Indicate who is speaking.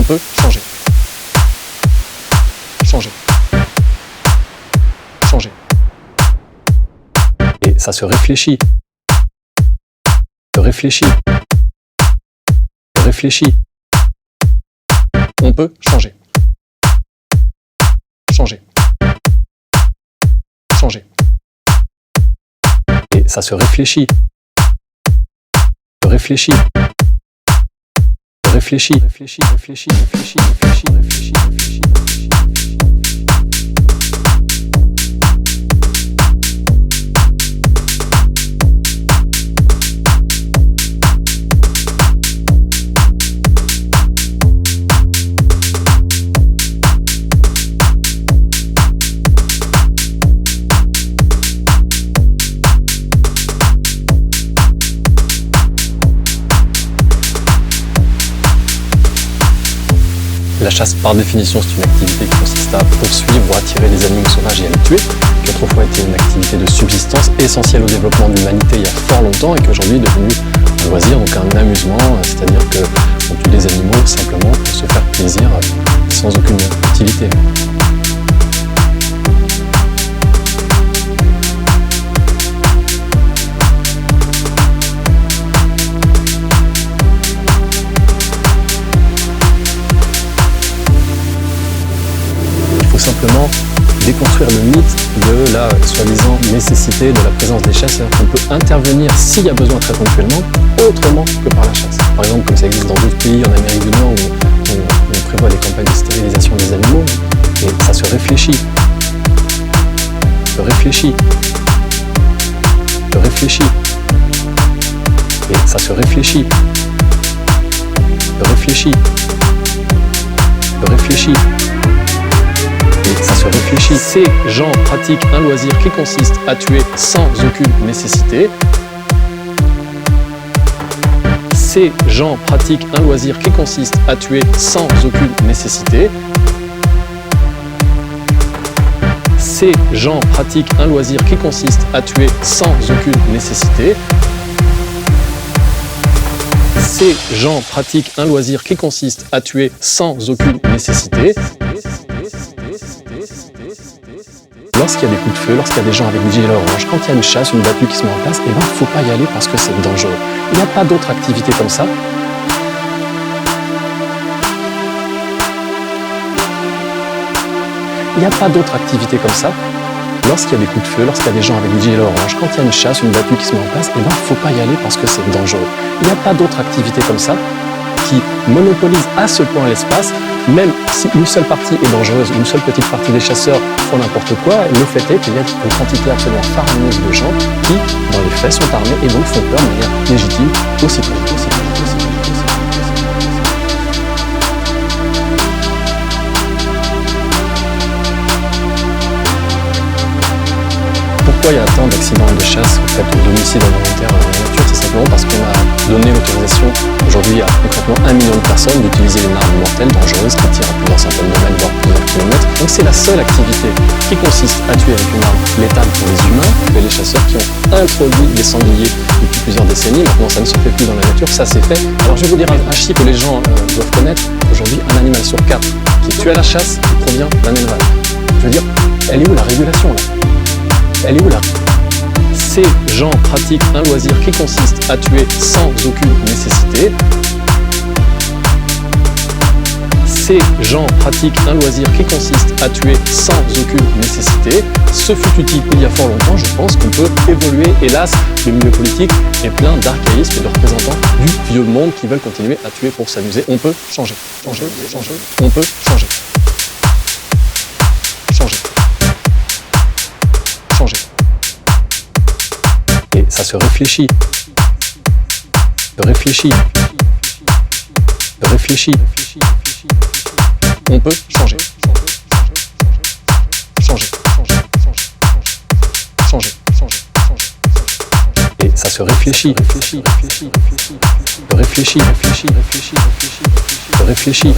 Speaker 1: peut changer. Changer. Changer. Et ça se réfléchit. Se réfléchit. Se réfléchit. On peut changer. Changer. Changer. Et ça se réfléchit. Se réfléchit. Se réfléchit. Réfléchit, réfléchit, réfléchit, réfléchit, réfléchit, réfléchit. La chasse, par définition, c'est une activité qui consiste à poursuivre ou attirer les animaux sauvages et à les tuer, qui autrefois était une activité de subsistance essentielle au développement de l'humanité il y a fort longtemps et qui aujourd'hui est devenue un loisir, donc un amusement, c'est-à-dire qu'on tue des animaux simplement pour se faire plaisir sans aucune utilité. Il faut simplement déconstruire le mythe de la soi-disant nécessité de la présence des chasses. On peut intervenir s'il y a besoin très ponctuellement, autrement que par la chasse. Par exemple, comme ça existe dans d'autres pays en Amérique du Nord où on prévoit des campagnes de stérilisation des animaux, et ça se réfléchit. Se réfléchit. Se réfléchit. Et ça se réfléchit. Se réfléchit. Se réfléchit. Et ça se réfléchit. Ces gens pratiquent un loisir qui consiste à tuer sans aucune nécessité. Ces gens pratiquent un loisir qui consiste à tuer sans aucune nécessité. Ces gens pratiquent un loisir qui consiste à tuer sans aucune nécessité. Ces gens pratiquent un loisir qui consiste à tuer sans aucune nécessité. Lorsqu'il y a des coups de feu, lorsqu'il y a des gens avec des gilets orange, quand il y a une chasse, une battue qui se met en place, il ne faut pas y aller parce que c'est dangereux. Il n'y a pas d'autre activité comme ça. Il n'y a pas d'autre activité comme ça. Lorsqu'il y a des coups de feu, lorsqu'il y a des gens avec des gilets orange, quand il y a une chasse, une battue qui se met en place, il ne faut pas y aller parce que c'est dangereux. Il n'y a pas d'autre activité comme ça qui monopolise à ce point l'espace. Même si une seule partie est dangereuse, une seule petite partie des chasseurs font n'importe quoi, le fait est qu'il y a une quantité absolument faramineuse de gens qui, dans les faits, sont armés et donc font peur de manière légitime aux citoyens. Pourquoi il y a tant d'accidents de chasse ou d'homicides involontaires dans la nature? C'est simplement parce qu'on a donné l'autorisation aujourd'hui à concrètement 1 million de personnes d'utiliser une arme mortelle, dangereuse, qui tire à plusieurs centaines de mètres, voire plusieurs kilomètres. Donc c'est la seule activité qui consiste à tuer avec une arme létale pour les humains, que les chasseurs qui ont introduit des sangliers depuis plusieurs décennies. Maintenant ça ne se fait plus dans la nature, ça c'est fait. Alors je vais vous dire un chiffre que les gens doivent connaître. Aujourd'hui, un animal sur 4 qui est tué à la chasse provient d'un élevage. Je veux dire, elle est où la régulation là? Elle est où là? Ces gens pratiquent un loisir qui consiste à tuer sans aucune nécessité. Ces gens pratiquent un loisir qui consiste à tuer sans aucune nécessité. Ce fut utile il y a fort longtemps, je pense qu'on peut évoluer. Hélas, le milieu politique est plein d'archaïsme et de représentants du vieux monde qui veulent continuer à tuer pour s'amuser. On peut changer, changer, changer. On peut changer. Changer. Changer. Et ça se réfléchit. Se réfléchit. Se réfléchit. On peut changer. Changer. Changer. Et ça se réfléchit. Se réfléchit. Se réfléchit.